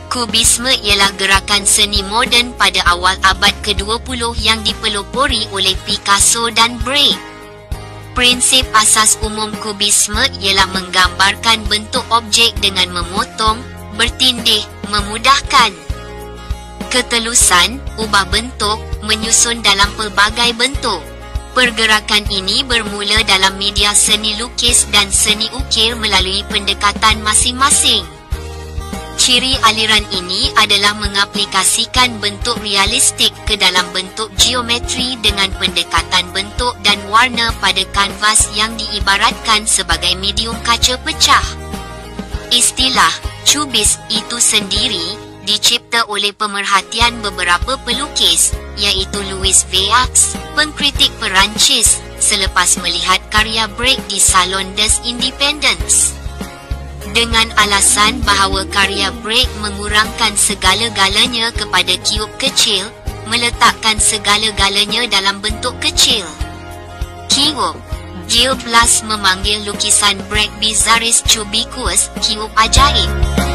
Kubisme ialah gerakan seni moden pada awal abad ke-20 yang dipelopori oleh Picasso dan Braque. Prinsip asas umum kubisme ialah menggambarkan bentuk objek dengan memotong, bertindih, memudahkan ketelusan, ubah bentuk, menyusun dalam pelbagai bentuk. Pergerakan ini bermula dalam media seni lukis dan seni ukir melalui pendekatan masing-masing. Ciri aliran ini adalah mengaplikasikan bentuk realistik ke dalam bentuk geometri dengan pendekatan bentuk dan warna pada kanvas yang diibaratkan sebagai medium kaca pecah. Istilah cubis itu sendiri dicipta oleh pemerhatian beberapa pelukis, iaitu Louis Viax, pengkritik Perancis, selepas melihat karya Braque di Salon des Independents. Dengan alasan bahawa karya Braque mengurangkan segala-galanya kepada kiub kecil, meletakkan segala-galanya dalam bentuk kecil. Kiub. Gil Blas memanggil lukisan Braque Bizarris Cubicus, kiub ajaib.